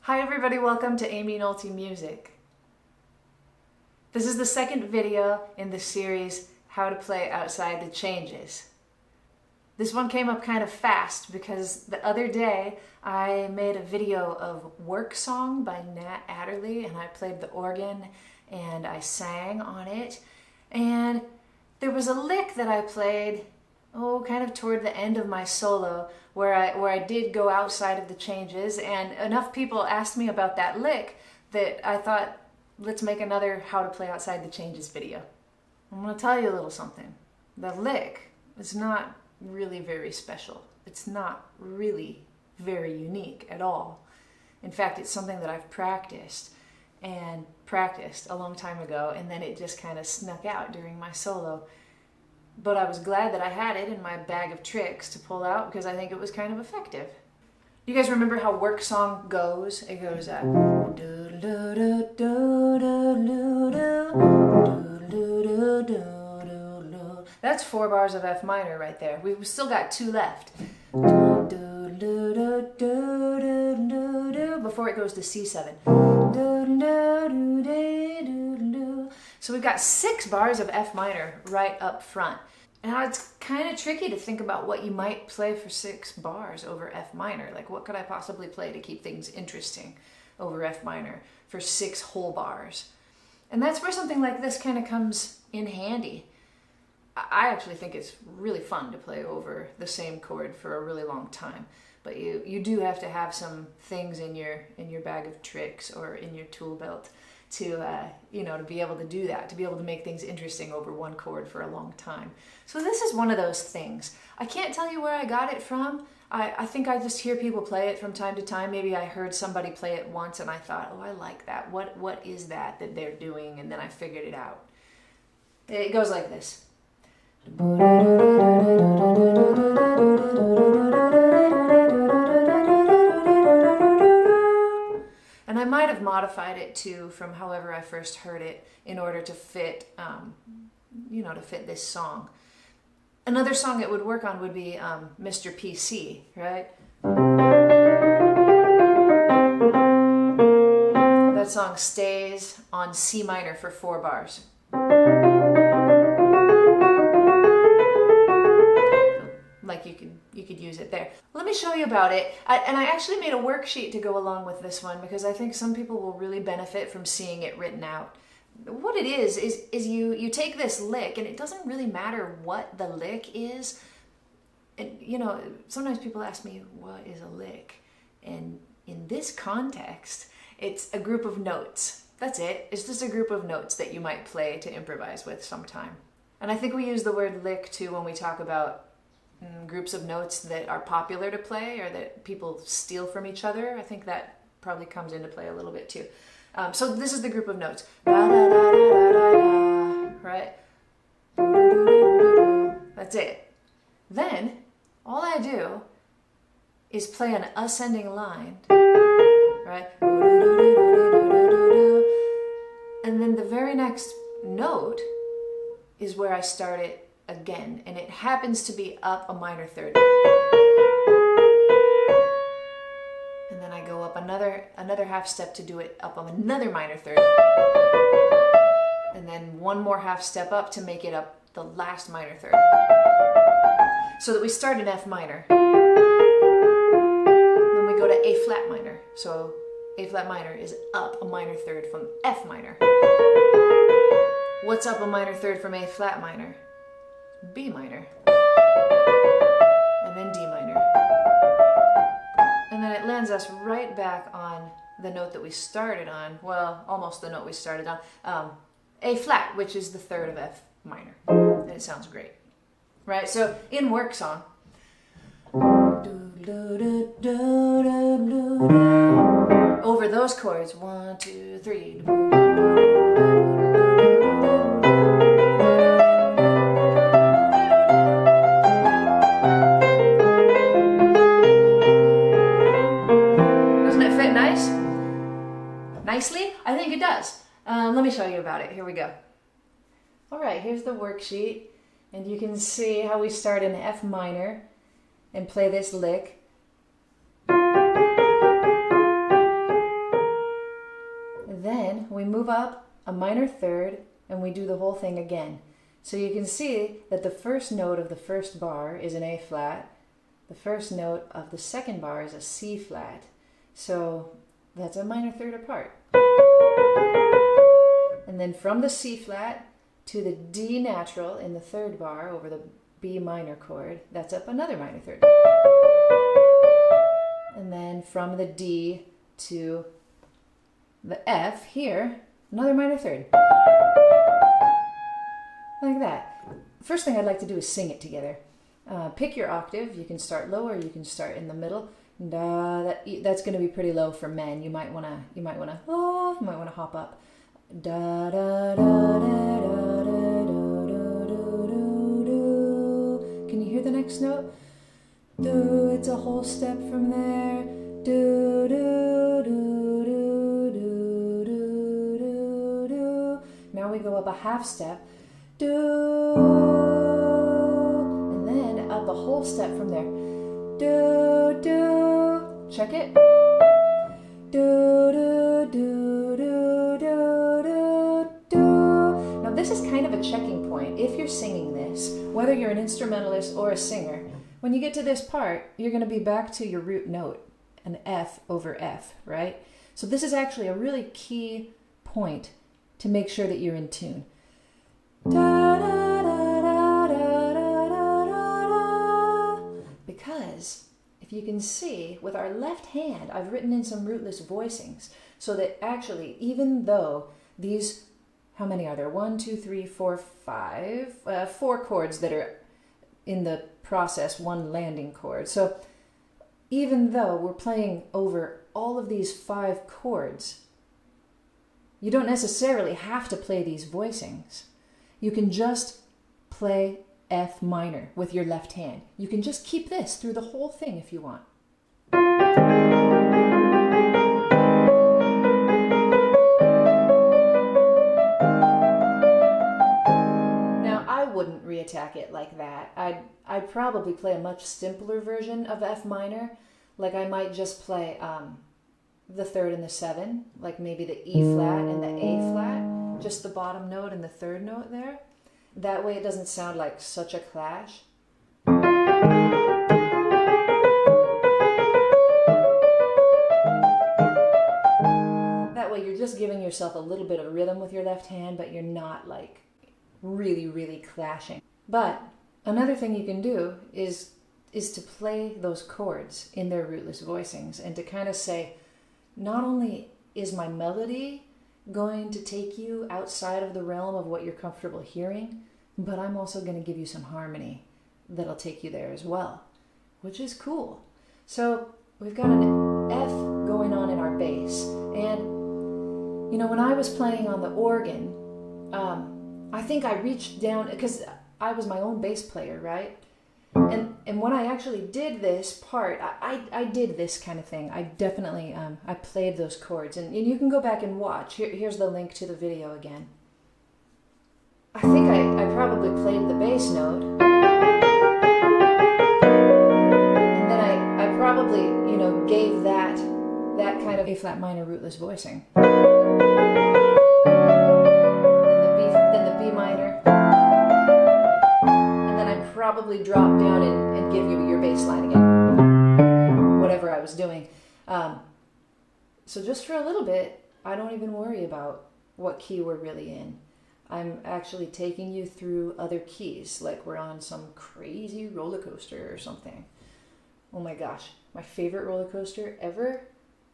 Hi everybody, welcome to Aimee Nolte Music. This is the second video in the series, How to Play Outside the Changes. This one came up kind of fast because the other day I made a video of Work Song by Nat Adderley and I played the organ and I sang on it. And there was a lick that I played, kind of toward the end of my solo where I did go outside of the changes, and enough people asked me about that lick that I thought, let's make another How to Play Outside the Changes video. I'm going to tell you a little something. The lick is not really very special. It's not really very unique at all. In fact, it's something that I've practiced a long time ago, and then it just kind of snuck out during my solo. But I was glad that I had it in my bag of tricks to pull out because I think it was kind of effective. You guys remember how Work Song goes? It goes That's 4 bars of F minor right there. We've still got 2 left. Before it goes to C7. So we've got 6 bars of F minor right up front. Now it's kind of tricky to think about what you might play for 6 bars over F minor. Like, what could I possibly play to keep things interesting over F minor for 6 whole bars? And that's where something like this kind of comes in handy. I actually think it's really fun to play over the same chord for a really long time. But you do have to have some things in your bag of tricks or in your tool belt to to be able to do that, to be able to make things interesting over one chord for a long time. So this is one of those things. I can't tell you where I got it from. I think I just hear people play it from time to time. Maybe I heard somebody play it once and I thought, oh, I like that. What is that they're doing? And then I figured it out. It goes like this. And I might have modified it too from however I first heard it in order to fit, to fit this song. Another song it would work on would be Mr. PC, right? That song stays on C minor for 4 bars. Like you could use it there. Let me show you about it. And I actually made a worksheet to go along with this one because I think some people will really benefit from seeing it written out. What it is you take this lick, and it doesn't really matter what the lick is. And sometimes people ask me, what is a lick? And in this context, it's a group of notes. That's it. It's just a group of notes that you might play to improvise with sometime. And I think we use the word lick too when we talk about groups of notes that are popular to play or that people steal from each other. I think that probably comes into play a little bit too. So this is the group of notes. Right? That's it. Then all I do is play an ascending line, right? And then the very next note is where I start it again, and it happens to be up a minor third. And then I go up another half step to do it up on another minor third. And then one more half step up to make it up the last minor third. So that we start in F minor. Then we go to A flat minor. So A flat minor is up a minor third from F minor. What's up a minor third from A flat minor? B minor, and then D minor. And then it lands us right back on the note that we started on, well, almost the note we started on, A flat, which is the third of F minor. And it sounds great, right? So in Work Song, over those chords, 1, 2, 3, nicely? I think it does. Let me show you about it. Here we go. All right, here's the worksheet, and you can see how we start in F minor and play this lick. move up a minor third, and we do the whole thing again. So you can see that the first note of the first bar is an A flat. The first note of the second bar is a C flat. So that's a minor third apart. And then from the C flat to the D natural in the third bar over the B minor chord, that's up another minor third. And then from the D to the F here, another minor third. Like that. First thing I'd like to do is sing it together. Pick your octave. You can start low or you can start in the middle. That's going to be pretty low for men. You might want to hop up. Da da da da da da da do. Can you hear the next note? Do. It's a whole step from there. Do do do do do do do do. Now we go up a half step. Do, and then up a whole step from there. Do, do, check it. Do, do, do, do, do, do, do. Now this is kind of a checking point. If you're singing this, whether you're an instrumentalist or a singer, when you get to this part, you're going to be back to your root note, an F over F, right? So this is actually a really key point to make sure that you're in tune. Da, da, da, da, da, da, da, da. Because if you can see, with our left hand, I've written in some rootless voicings so that actually, even though these, how many are there? 1, 2, 3, 4, 5, 4 chords that are in the process, 1 landing chord. So even though we're playing over all of these 5 chords, you don't necessarily have to play these voicings. You can just play F minor with your left hand. You can just keep this through the whole thing if you want. Now, I wouldn't reattack it like that. I'd probably play a much simpler version of F minor. Like I might just play the 3rd and the 7, like maybe the E flat and the A flat, just the bottom note and the 3rd note there. That way it doesn't sound like such a clash. That way you're just giving yourself a little bit of rhythm with your left hand, but you're not like really, really clashing. But another thing you can do is to play those chords in their rootless voicings and to kind of say, not only is my melody going to take you outside of the realm of what you're comfortable hearing, but I'm also going to give you some harmony that'll take you there as well, which is cool. So we've got an F going on in our bass. And, you know, when I was playing on the organ, I think I reached down, because I was my own bass player, right? And when I actually did this part, I did this kind of thing. I definitely, I played those chords. And you can go back and watch. Here's the link to the video again. I think I probably played the bass note. And then I probably, you know, gave that kind of A flat minor rootless voicing. Then the B minor. Probably drop down and give you your bass line again, whatever I was doing. So just for a little bit, I don't even worry about what key we're really in. I'm actually taking you through other keys, like we're on some crazy roller coaster or something. Oh my gosh, my favorite roller coaster ever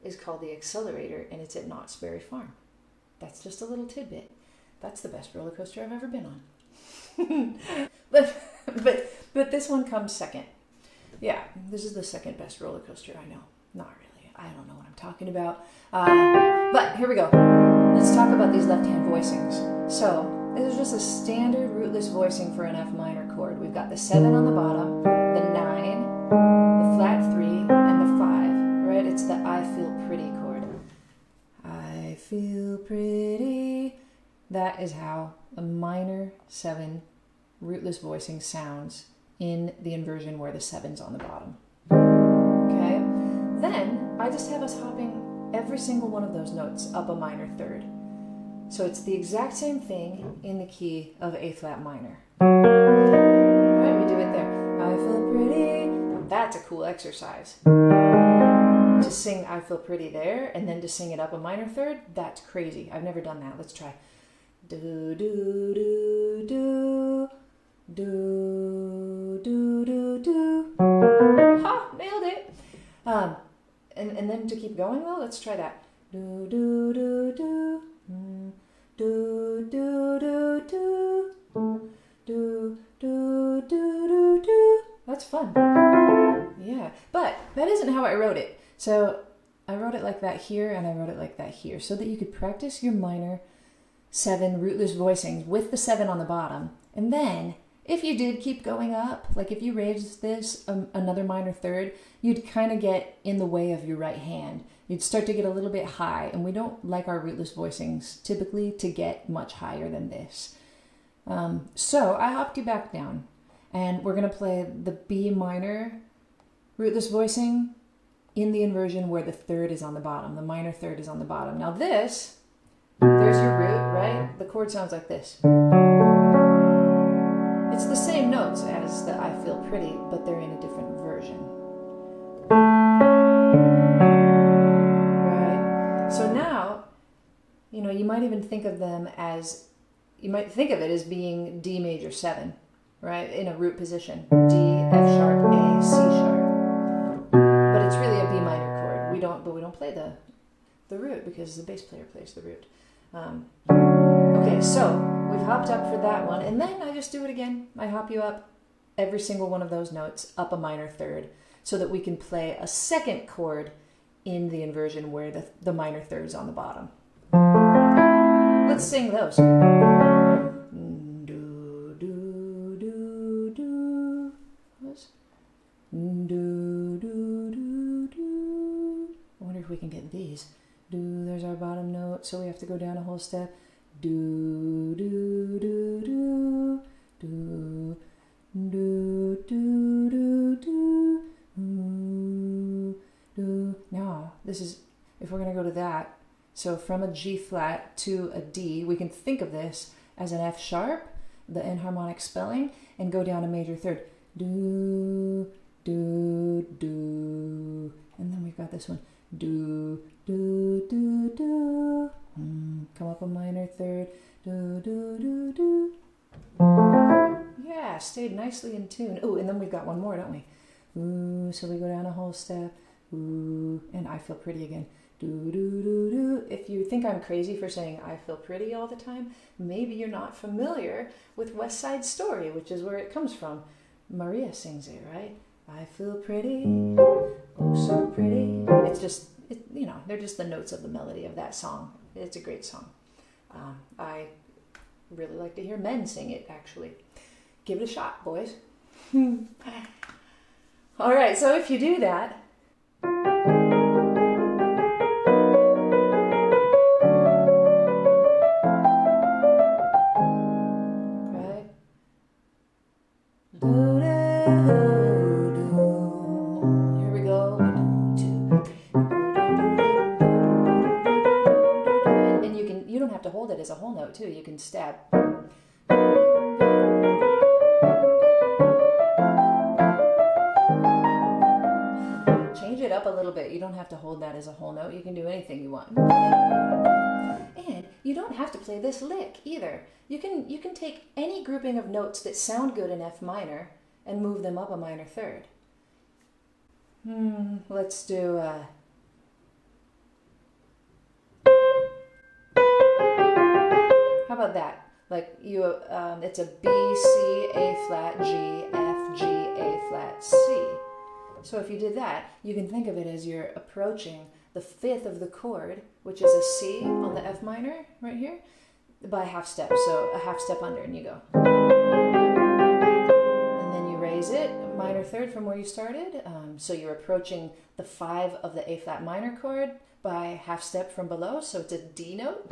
is called the Accelerator, and it's at Knott's Berry Farm. That's just a little tidbit. That's the best roller coaster I've ever been on. But this one comes second. Yeah, this is the second best roller coaster I know. Not really. I don't know what I'm talking about. But here we go. Let's talk about these left-hand voicings. So this is just a standard rootless voicing for an F minor chord. We've got the 7 on the bottom, the 9, the flat 3, and the 5. Right? It's the I feel pretty chord. I feel pretty. That is how a minor 7 rootless voicing sounds in the inversion where the 7's on the bottom. Okay? Then I just have us hopping every single one of those notes up a minor third. So it's the exact same thing in the key of A flat minor. Alright, we do it there. I feel pretty. Now that's a cool exercise. To sing I feel pretty there and then to sing it up a minor third, that's crazy. I've never done that. Let's try. Do, do, do, do, do, do, do, do. Ha! Nailed it! And then to keep going though, let's try that. Do, do, do, do. Do, do, do, do. Do, do, do, do, do. That's fun. Yeah, but that isn't how I wrote it. So I wrote it like that here and I wrote it like that here so that you could practice your minor 7 rootless voicings with the 7 on the bottom. And then if you did keep going up, like if you raised this another minor third, you'd kind of get in the way of your right hand. You'd start to get a little bit high, and we don't like our rootless voicings typically to get much higher than this. So I hopped you back down, and we're going to play the B minor rootless voicing in the inversion where the third is on the bottom, the minor third is on the bottom. Now this, there's your root, right? The chord sounds like this. It's the same notes as the I Feel Pretty, but they're in a different version. Right? So now, you know, you might even think of them as, you might think of it as being D major 7, right? In a root position. D, F sharp, A, C sharp. But it's really a B minor chord. We don't play the root because the bass player plays the root. Okay, so we've hopped up for that one, and then I just do it again. I hop you up every single one of those notes up a minor third so that we can play a second chord in the inversion where the minor third is on the bottom. Let's sing those. Do, do, do, do. Do, do, do, do. I wonder if we can get these. Do, there's our bottom note, so we have to go down a whole step. Do, do, do, do, do, do, do, do, do, do. Now, this is, if we're going to go to that, so from a G flat to a D, we can think of this as an F sharp, the enharmonic spelling, and go down a major third. Do, do, do. And then we've got this one. Do, do, do, do. Come up a minor third. Do, do, do, do. Yeah, stayed nicely in tune. Ooh, and then we've got one more, don't we? Ooh, so we go down a whole step. Ooh, and I Feel Pretty again. Do, do, do, do. If you think I'm crazy for saying I feel pretty all the time, maybe you're not familiar with West Side Story, which is where it comes from. Maria sings it, right? I feel pretty, oh so pretty. It's just, you know, they're just the notes of the melody of that song. It's a great song. I really like to hear men sing it, actually. Give it a shot, boys. All right, so if you do that, to hold it as a whole note too. You can stab. Change it up a little bit. You don't have to hold that as a whole note. You can do anything you want. And you don't have to play this lick either. You can take any grouping of notes that sound good in F minor and move them up a minor third. Let's do how about that? Like it's a B, C, A flat, G, F, G, A flat, C. So if you did that, you can think of it as you're approaching the fifth of the chord, which is a C on the F minor right here, by a half step. So a half step under, and you go. And then you raise it, minor third from where you started. So you're approaching the 5 of the A flat minor chord by half step from below. So it's a D note.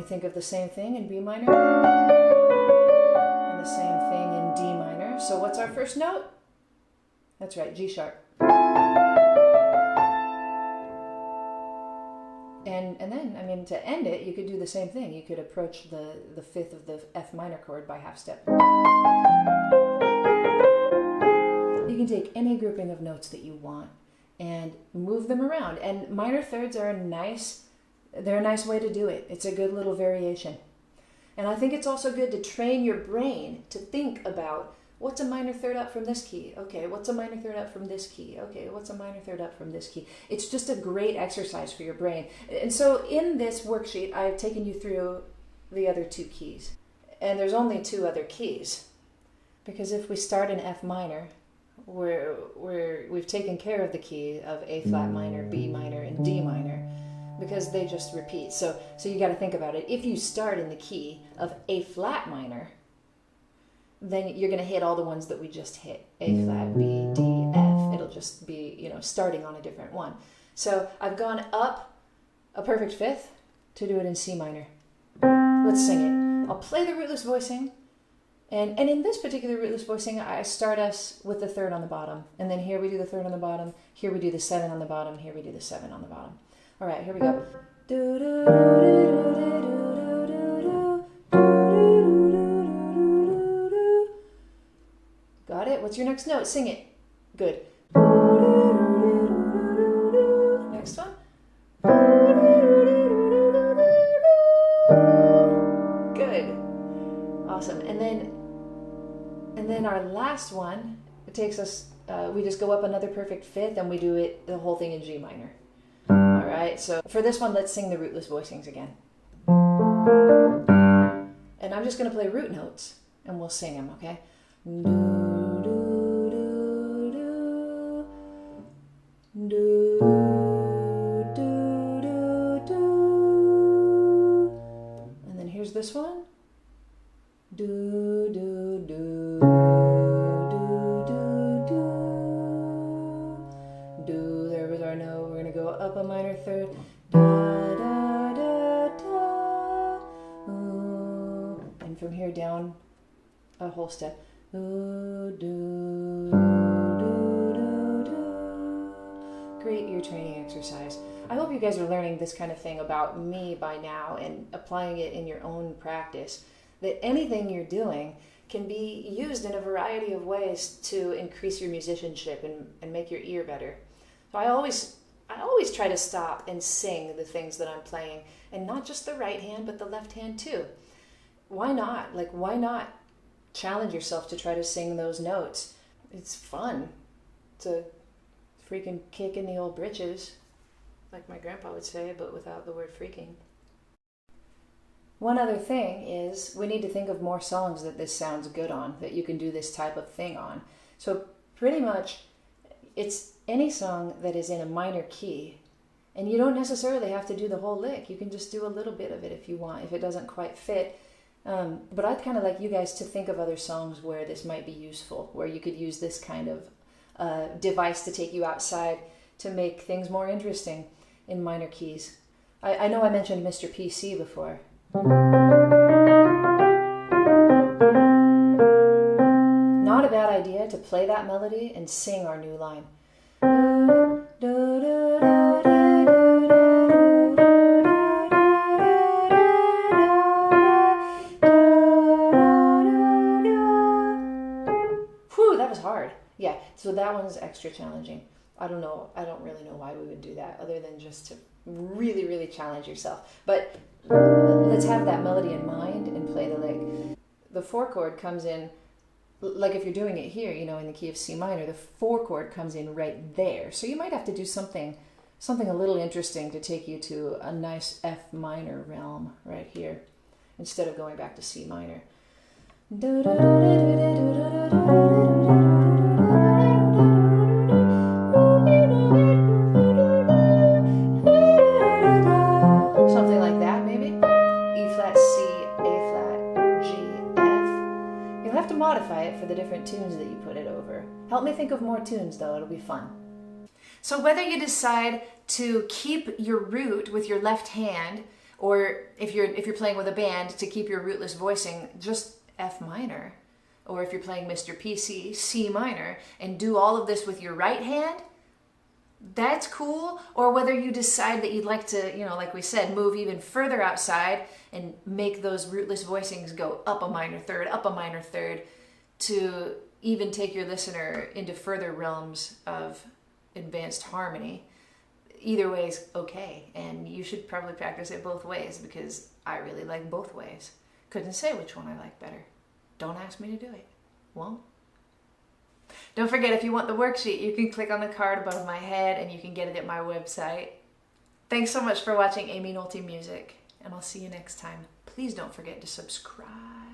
Think of the same thing in B minor and the same thing in D minor. So what's our first note? That's right, G sharp. And then, I mean, to end it, you could do the same thing. You could approach the fifth of the F minor chord by half step. You can take any grouping of notes that you want and move them around. And minor thirds are they're a nice way to do it. It's a good little variation. And I think it's also good to train your brain to think about, what's a minor third up from this key? Okay, what's a minor third up from this key? Okay, what's a minor third up from this key? It's just a great exercise for your brain. And so in this worksheet, I've taken you through the other two keys. And there's only two other keys. Because if we start in F minor, we've taken care of the key of A flat minor, B minor, and D minor, because they just repeat. So you got to think about it. If you start in the key of A flat minor, then you're going to hit all the ones that we just hit. A flat, B, D, F. It'll just be, starting on a different one. So I've gone up a perfect fifth to do it in C minor. Let's sing it. I'll play the rootless voicing. And in this particular rootless voicing, I start us with the third on the bottom. And then here we do the third on the bottom. Here we do the 7 on the bottom. Here we do the 7 on the bottom. All right, here we go. Got it? What's your next note? Sing it. Good. Next one. Good. Awesome. And then our last one, it takes us, we just go up another perfect fifth and we do it, the whole thing in G minor. All right, so for this one, let's sing the rootless voicings again. And I'm just going to play root notes and we'll sing them, okay? Do, do, do, do, do, do, do, do. And then here's this one. Do, do, do, do, do, do. Do, there was our note. We're going to go up a minor third. Da, da, da, da. Ooh. And from here down a whole step. Ooh, do, do, do, do. Great ear training exercise. I hope you guys are learning this kind of thing about me by now and applying it in your own practice. That anything you're doing can be used in a variety of ways to increase your musicianship and make your ear better. So I always try to stop and sing the things that I'm playing, and not just the right hand, but the left hand too. Why not? Why not challenge yourself to try to sing those notes? It's fun to freaking kick in the old britches, like my grandpa would say, but without the word freaking. One other thing is we need to think of more songs that this sounds good on, that you can do this type of thing on. So pretty much it's any song that is in a minor key, and you don't necessarily have to do the whole lick. You can just do a little bit of it if you want, if it doesn't quite fit. But I'd kind of like you guys to think of other songs where this might be useful, where you could use this kind of device to take you outside to make things more interesting in minor keys. I know I mentioned Mr. PC before. Not a bad idea to play that melody and sing our new line. Whew, that was hard. Yeah, so that one's extra challenging. I don't really know why we would do that other than just to really, really challenge yourself. But let's have that melody in mind and play the lick. The 4 chord comes in, like if you're doing it here, in the key of C minor, the 4 chord comes in right there. So you might have to do something a little interesting to take you to a nice F minor realm right here, instead of going back to C minor. Something like that, maybe. E flat, C, A flat, G, F. You'll have to modify it for the different tunes that you put it over. Help me think of more tunes, though. It'll be fun. So whether you decide to keep your root with your left hand, or if you're playing with a band, to keep your rootless voicing just F minor, or if you're playing Mr. PC, C minor, and do all of this with your right hand, that's cool. Or whether you decide that you'd like to, you know, like we said, move even further outside and make those rootless voicings go up a minor third, to even take your listener into further realms of advanced harmony. Either way is okay, and you should probably practice it both ways, because I really like both ways. Couldn't say which one I like better. Don't ask me to do it. Won't. Don't forget, if you want the worksheet, you can click on the card above my head and you can get it at my website. Thanks so much for watching Aimee Nolte Music, and I'll see you next time. Please don't forget to subscribe.